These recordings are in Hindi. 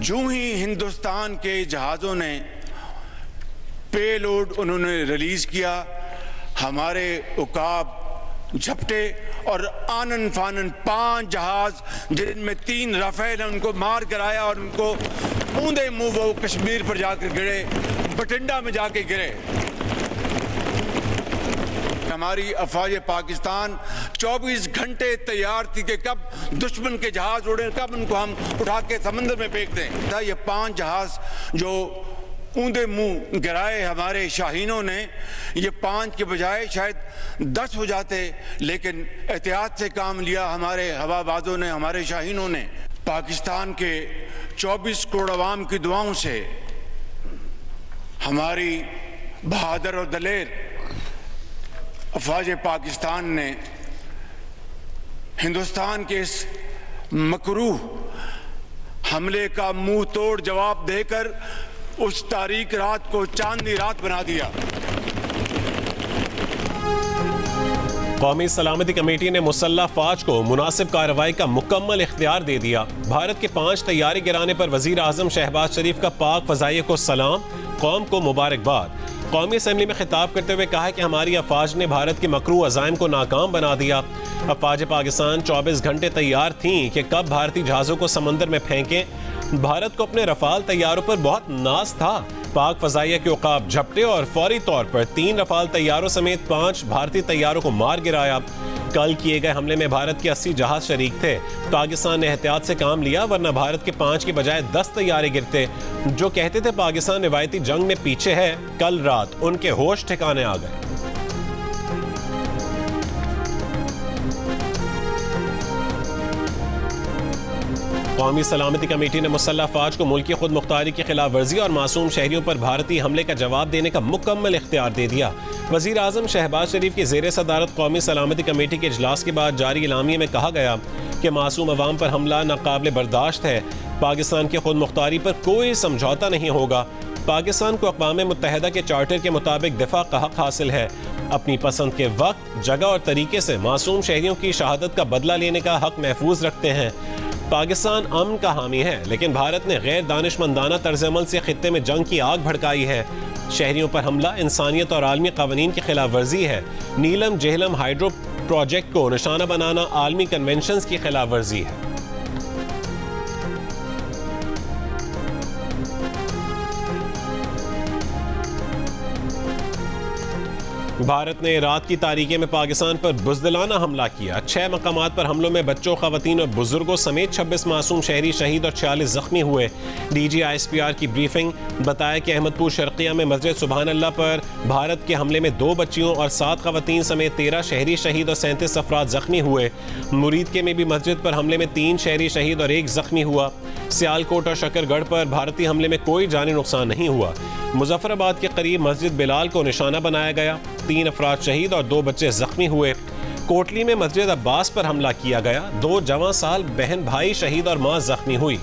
जो ही हिंदुस्तान के जहाज़ों ने पेलोड उन्होंने रिलीज़ किया, हमारे उकाब झपटे और आनन फानन 5 जहाज़ जिनमें 3 राफेल उनको मार कराया और उनको ऊंधे मुंह वो कश्मीर पर जाकर गिरे, बठिंडा में जाके गिरे। हमारी अफवाज पाकिस्तान 24 घंटे तैयार थी कि कब दुश्मन के जहाज़ उड़े, कब उनको हम उठा के समंदर में फेंक दें। ये 5 जहाज़ जो ऊंधे मुंह गिराए हमारे शाहीनों ने, ये 5 के बजाय शायद 10 हो जाते, लेकिन एहतियात से काम लिया हमारे हवाबाजों ने, हमारे शाहीनों ने। पाकिस्तान के 24 करोड़ अवाम की दुआओं से हमारी बहादुर और दलेर अफवाज पाकिस्तान ने हिंदुस्तान के इस मकरूह हमले का मुंह तोड़ जवाब देकर उस तारीख रात को चांदनी रात बना दिया। कौमी सलामती कमेटी ने मुसल्लह फौज को मुनासिब कार्रवाई का मुकम्मल इख्तियार दे दिया। भारत के 5 तैयारी गिराने पर वजीर आजम शहबाज शरीफ का पाक फजाइया को सलाम, कौम को मुबारकबाद। कौमी असम्बली में खिताब करते हुए कहा कि हमारी अफवाज ने भारत के मकरू अज़ाइम को नाकाम बना दिया। अफवाज पाकिस्तान 24 घंटे तैयार थीं कि कब भारतीय जहाज़ों को समंदर में फेंकें। भारत को अपने रफाल तैयारों पर बहुत नाज था। पाक फजाइया के उकाब झपटे और फौरी तौर पर 3 रफाल तैयारों समेत 5 भारतीय तैयारों को मार गिराया। कल किए गए हमले में भारत के 80 जहाज शरीक थे। पाकिस्तान ने एहतियात से काम लिया, वरना भारत के 5 की बजाय 10 तैयारे गिरते। जो कहते थे पाकिस्तान रिवायती जंग में पीछे है, कल रात उनके होश ठिकाने आ गए। कौमी सलामती कमेटी ने मुसल्लह फौज को मुल्की खुद मुख्तारी की खिलाफ वर्जी और मासूम शहरियों पर भारतीय हमले का जवाब देने का मुकम्मल इख्तियार दे दिया। वजीर आजम शहबाज शरीफ की ज़ेर सदारत कौमी सलामती कमेटी के इजलास के बाद जारी इलामिये में कहा गया कि मासूम अवाम पर हमला नाकाबिले बर्दाश्त है। पाकिस्तान की खुद मुख्तारी पर कोई समझौता नहीं होगा। पाकिस्तान को अक़वाम मुत्तहिदा के चार्टर के मुताबिक दिफा का हक हासिल है। अपनी पसंद के वक्त, जगह और तरीके से मासूम शहरियों की शहादत का बदला लेने का हक महफूज रखते हैं। पाकिस्तान अमन का हामी है, लेकिन भारत ने गैर दानिशमंदाना तर्ज अमल से खित्ते में जंग की आग भड़काई है। शहरियों पर हमला इंसानियत और आलमी कानून की खिलाफ वर्जी है। नीलम जेहलम हाइड्रो प्रोजेक्ट को निशाना बनाना आलमी कन्वेंशन की खिलाफ वर्जी है। भारत ने रात की तारीखे में पाकिस्तान पर बुज़दिलाना हमला किया। 6 मकामात पर हमलों में बच्चों, ख़वातीन और बुजुर्गों समेत 26 मासूम शहरी शहीद और 46 जख्मी हुए। DG ISPR की ब्रीफिंग बताया कि अहमदपुर शर्किया में मस्जिद सुबहान अल्लाह पर भारत के हमले में 2 बच्चियों और 7 ख़वातीन समेत 13 शहरी शहीद और 37 अफराद जख्मी हुए। मुरीद के में भी मस्जिद पर हमले में 3 शहरी शहीद और 1 जख्मी हुआ। सियालकोट और शकरगढ़ पर भारतीय हमले में कोई जानी नुकसान नहीं हुआ। मुजफ्फराबाद के करीब मस्जिद बिलाल को निशाना बनाया गया। 3 अफराद शहीद और 2 बच्चे जख्मी हुए। कोटली में मस्जिद अब्बास पर हमला किया गया। 2 जवां साल बहन भाई शहीद और मां जख्मी हुई।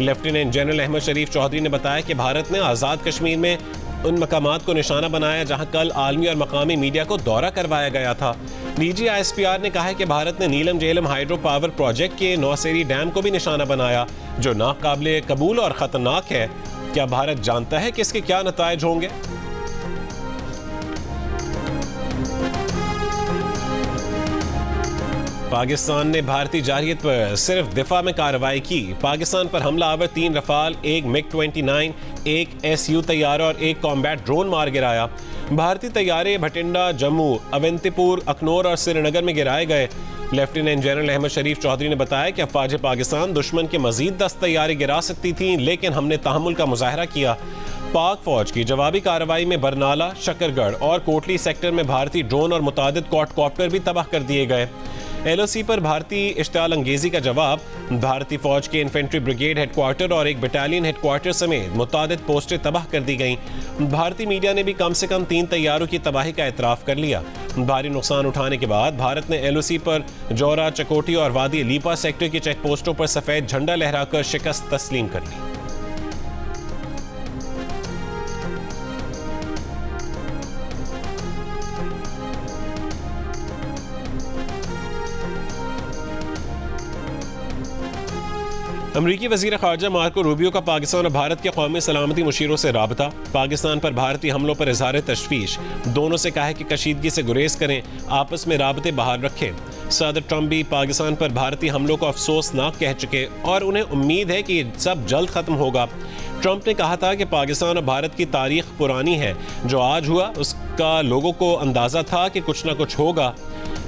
लेफ्टिनेंट जनरल अहमद शरीफ चौधरी ने बताया कि भारत ने आज़ाद कश्मीर में उन मकामात को निशाना बनाया जहां कल आलमी और मकामी मीडिया को दौरा करवाया गया था। DG ISPR ने कहा है कि भारत ने नीलम जेहलम हाइड्रो पावर प्रोजेक्ट के नौसेरी डैम को भी निशाना बनाया, जो नाकाबिले कबूल और ख़तरनाक है। क्या भारत जानता है कि इसके क्या नताइज होंगे? पाकिस्तान ने भारतीय जारहियत पर सिर्फ दिफा में कार्रवाई की। पाकिस्तान पर हमला आवर 3 रफाल, 1 MiG-29, 1 SU तैयारा और 1 कॉम्बैट ड्रोन मार गिराया। भारतीय तैयारे भटिंडा, जम्मू, अवंतीपुर, अखनौर और श्रीनगर में गिराए गए। लेफ्टिनेंट जनरल अहमद शरीफ चौधरी ने बताया कि अफवाज पाकिस्तान दुश्मन के मजीद 10 तैयारे गिरा सकती थीं, लेकिन हमने तहम्मुल का मुजाहरा किया। पाक फौज की जवाबी कार्रवाई में बरनाला, शकरगढ़ और कोटली सेक्टर में भारतीय ड्रोन और मुतादिद क्वाडकॉप्टर भी तबाह कर दिए गए। LOC पर भारतीय इश्तियाल अंगेजी का जवाब। भारतीय फौज के इन्फेंट्री ब्रिगेड हेडक्वार्टर और एक बटालियन हेडक्वार्टर समेत मुतादिद पोस्टें तबाह कर दी गईं। भारतीय मीडिया ने भी कम से कम 3 तैयारों की तबाही का एतराफ़ कर लिया। भारी नुकसान उठाने के बाद भारत ने LOC पर जौरा, चकोटी और वादी लीपा सेक्टर की चेक पोस्टों पर सफ़ेद झंडा लहराकर शिकस्त तस्लीम कर ली। अमरीकी वज़ीर ख़ारजा मार्को रूबियो का पाकिस्तान और भारत के कौमी सलामती मुशीरों से राबता। पाकिस्तान पर भारतीय हमलों पर इज़हार तशवीश, दोनों से कहा है कि कशीदगी से गुरेज करें, आपस में राबते बहाल रखें। सदर ट्रंप भी पाकिस्तान पर भारतीय हमलों को अफसोसनाक कह चुके और उन्हें उम्मीद है कि ये सब जल्द ख़त्म होगा। ट्रंप ने कहा था कि पाकिस्तान और भारत की तारीख पुरानी है, जो आज हुआ उसका लोगों को अंदाज़ा था कि कुछ ना कुछ होगा।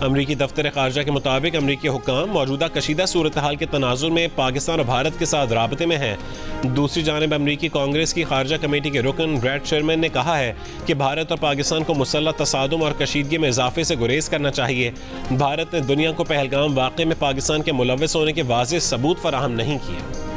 अमरीकी दफ्तर ख़ारजा के मुताबिक अमरीकी हुक्काम मौजूदा कशीदा सूरत हाल के तनाजुर में पाकिस्तान और भारत के साथ राबते में हैं। दूसरी जानिब अमरीकी कांग्रेस की ख़ारजा कमेटी के रुकन ब्रैड शेरमैन ने कहा है कि भारत और पाकिस्तान को मुसल्लह तसादुम और कशीदगी में इजाफे से गुरेज करना चाहिए। भारत ने दुनिया को पहलगाम वाक़े में पाकिस्तान के मुलव्वस होने के वाज़ेह सबूत फराहम नहीं किए।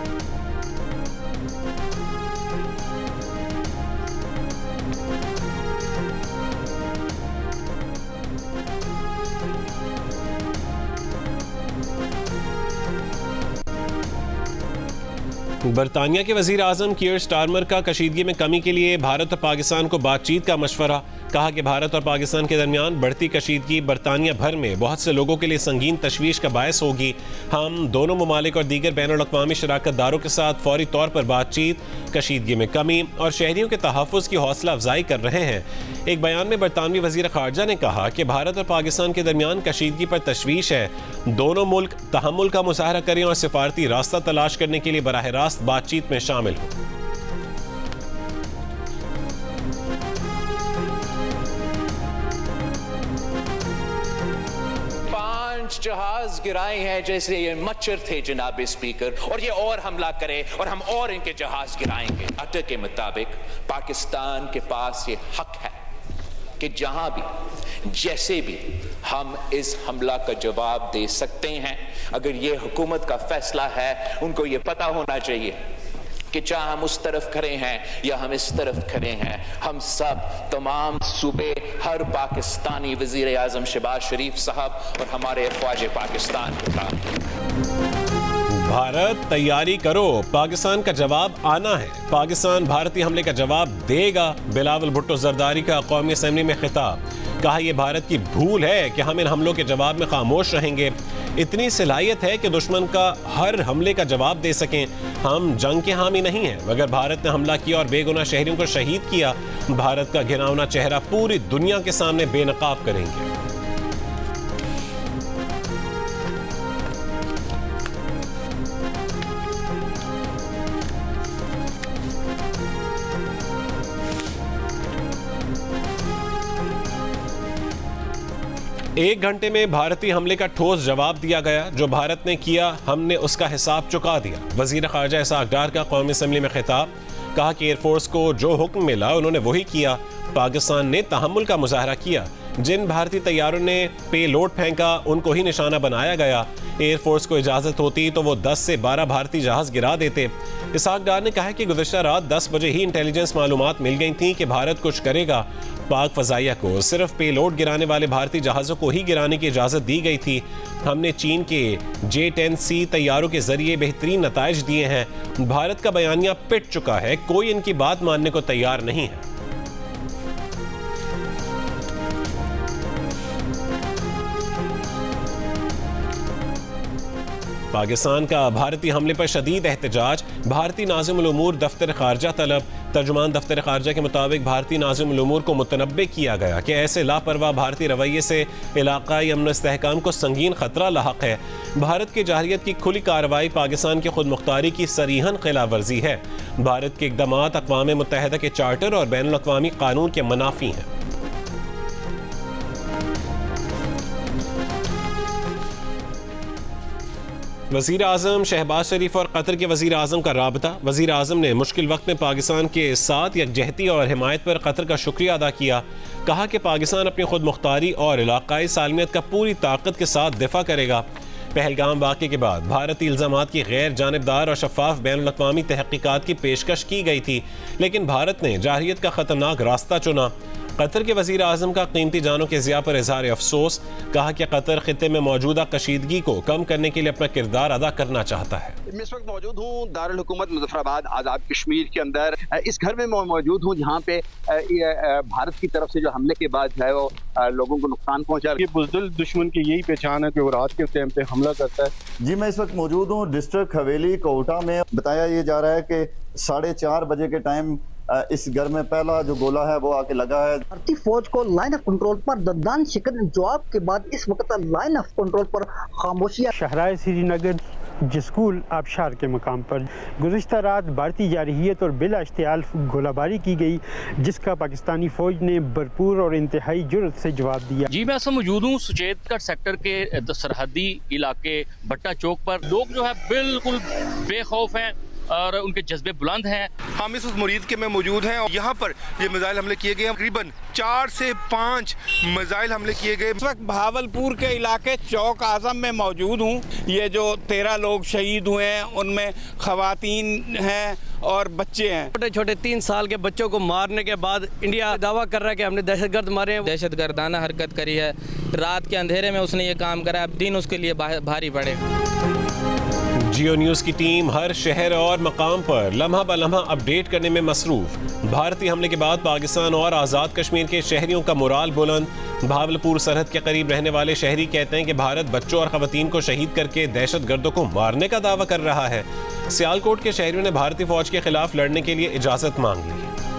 बरतानिया के वज़ीर आज़म कीयर स्टारमर का कशीदगी में कमी के लिए भारत और पाकिस्तान को बातचीत का मशवरा। कहा कि भारत और पाकिस्तान के दरमियान बढ़ती कशीदगी बरतानिया भर में बहुत से लोगों के लिए संगीन तशवीश का बायस होगी। हम दोनों ममालिक और दीगर बैनुल-अक़वामी शराकतदारों के साथ फौरी तौर पर बातचीत, कशीदगी में कमी और शहरियों के तहफ़्फ़ुज़ की हौसला अफजाई कर रहे हैं। एक बयान में बरतानवी वज़ीर ख़ारजा ने कहा कि भारत और पाकिस्तान के दरमियान कशीदगी पर तशवीश है। दोनों मुल्क तहम्मुल का मुज़ाहरा करें और सिफारती रास्ता तलाश करने के लिए बराह रास्त बातचीत में शामिल हों। जहाज गिराए हैं जैसे ये मच्छर थे जनाब स्पीकर, और ये और हमला करे और हम और इनके जहाज गिराएंगे। अटक के मुताबिक पाकिस्तान के पास ये हक है कि जहां भी जैसे भी हम इस हमला का जवाब दे सकते हैं। अगर ये हुकूमत का फैसला है, उनको ये पता होना चाहिए कि चाहे हम उस तरफ खड़े हैं या हम इस तरफ खड़े हैं, हम सब तमाम सूबे, हर पाकिस्तानी वजीर आजम शहबाज शरीफ साहब और हमारे ख्वाज पाकिस्तान के साथ। भारत तैयारी करो, पाकिस्तान का जवाब आना है। पाकिस्तान भारतीय हमले का जवाब देगा। बिलावल भुट्टो जरदारी का कौमी असम्बली में खिताब। कहा यह भारत की भूल है कि हम इन हमलों के जवाब में खामोश रहेंगे। इतनी सलाहियत है कि दुश्मन का हर हमले का जवाब दे सकें। हम जंग के हामी नहीं हैं। अगर भारत ने हमला किया और बेगुनाह शहरियों को शहीद किया, भारत का घिनौना चेहरा पूरी दुनिया के सामने बेनकाब करेंगे। एक घंटे में भारतीय हमले का ठोस जवाब दिया गया। जो भारत ने किया, हमने उसका हिसाब चुका दिया। वज़ीर ख़ारजा इसहाक़ डार का कौमी असम्बली में खिताब। कहा कि एयरफोर्स को जो हुक्म मिला उन्होंने वही किया। पाकिस्तान ने तहम्मुल का मुज़ाहरा किया। जिन भारतीय तैयारों ने पेलोड फेंका, उनको ही निशाना बनाया गया। एयरफोर्स को इजाज़त होती तो वो 10 से 12 भारतीय जहाज़ गिरा देते। इसहाक़ डार ने कहा कि गुज़श्ता रात 10 बजे ही इंटेलिजेंस मालूमात मिल गई थी कि भारत कुछ करेगा। पाक फ़ज़ाइया को सिर्फ पेलोड गिराने वाले भारतीय जहाज़ों को ही गिराने की इजाज़त दी गई थी। हमने चीन के J-10C तैयारों के ज़रिए बेहतरीन नताइज दिए हैं। भारत का बयानिया पिट चुका है, कोई इनकी बात मानने को तैयार नहीं है। पाकिस्तान का भारतीय हमले पर शदीद एहतजाज। भारतीय नाज़िमुल उमूर दफ्तर ख़ारजा तलब। तर्जुमान दफ्तर ख़ारजा के मुताबिक भारतीय नाज़िमुल उमूर को मुतनब्बे किया गया कि ऐसे लापरवाह भारतीय रवैये से इलाक़ाई अमन इस्तेहकाम को संगीन ख़तरा लाहक है। भारत की जारहियत की खुली कार्रवाई पाकिस्तान की खुद मुख्तारी की सरीहन खिलाफ वर्जी है। भारत के इक़दामात अक़वाम मुत्तहिदा के चार्टर और बैनुल-अक़वामी क़ानून के मनाफ़ी हैं। वज़ीर आज़म शहबाज शरीफ और कतर के वज़ीर आज़म का राबता। वज़ीर आज़म ने मुश्किल वक्त में पाकिस्तान के साथ यकजहती और हिमायत पर कतर का शुक्रिया अदा किया। कहा कि पाकिस्तान अपनी खुद मुख्तारी और इलाक़ाई सालमियत का पूरी ताकत के साथ दिफा करेगा। पहलगाम वाक़े के बाद भारतीय इल्ज़ामात की गैर जानिबदार और शफ़ाफ बैनुल-अक़वामी तहक़ीक़ात की पेशकश की गई थी, लेकिन भारत ने जारहियत का ख़तरनाक रास्ता चुना। कतर के वजीर आजम का कीमती जानों के ज़िया पर इजहार अफसोस, कहा कि कतर खित्ते में मौजूदा कशीदगी को कम करने के लिए अपना किरदार अदा करना चाहता है। मैं इस वक्त मौजूद हूँ दारुल हुकूमत मुजफ्फराबाद आज़ाद कश्मीर के अंदर। इस घर में मौजूद हूँ जहाँ पे भारत की तरफ से जो हमले के बाद है वो लोगों को नुकसान पहुँचा। ये बुज़दिल दुश्मन की यही पहचान है कि वो रात के टाइम पे हमला करता है। जी मैं इस वक्त मौजूद हूँ डिस्ट्रिक्ट हवेली कोटा में। बताया ये जा रहा है कि 4:30 बजे के टाइम इस घर में पहला जो गोला है वो आके लगा है। भारतीय फौज को लाइन ऑफ कंट्रोल पर दर्दान शिकन जवाब के बाद इस वक्त लाइन ऑफ कंट्रोल पर खामोशी। शहराए श्रीनगर स्कूल आबशार के मकाम पर गुज़िश्ता रात भारतीय जारहियत और बिला इश्तियाल गोलाबारी की गई, जिसका पाकिस्तानी फौज ने भरपूर और इंतहाई जुर्रत से जवाब दिया। जी मैं मौजूद हूँ सुचेतगढ़ सेक्टर के सरहदी इलाके भट्टा चौक पर। लोग जो है बिल्कुल बेखौफ हैं और उनके जज्बे बुलंद हैं। हम इस मुरीद के में मौजूद हैं और यहाँ पर ये मिसाइल हमले किए गए, तकरीबन 4 से 5 मिसाइल हमले किए गए। इस वक्त भावलपुर के इलाके चौक आजम में मौजूद हूँ। ये जो 13 लोग शहीद हुए हैं उनमें खवातीन हैं और बच्चे हैं। छोटे छोटे 3 साल के बच्चों को मारने के बाद इंडिया दावा कर रहा है कि हमने दहशतगर्द मारे हैं। दहशतगर्दाना हरकत करी है, रात के अंधेरे में उसने ये काम करा, अब दिन उसके लिए भारी पड़े। जियो न्यूज़ की टीम हर शहर और मकाम पर लम्हा ब लम्हा अपडेट करने में मसरूफ। भारतीय हमले के बाद पाकिस्तान और आज़ाद कश्मीर के शहरियों का मोराल बुलंद। भावलपुर सरहद के करीब रहने वाले शहरी कहते हैं कि भारत बच्चों और खवातीन को शहीद करके दहशतगर्दों को मारने का दावा कर रहा है। सियालकोट के शहरियों ने भारतीय फौज के खिलाफ लड़ने के लिए इजाज़त मांग ली।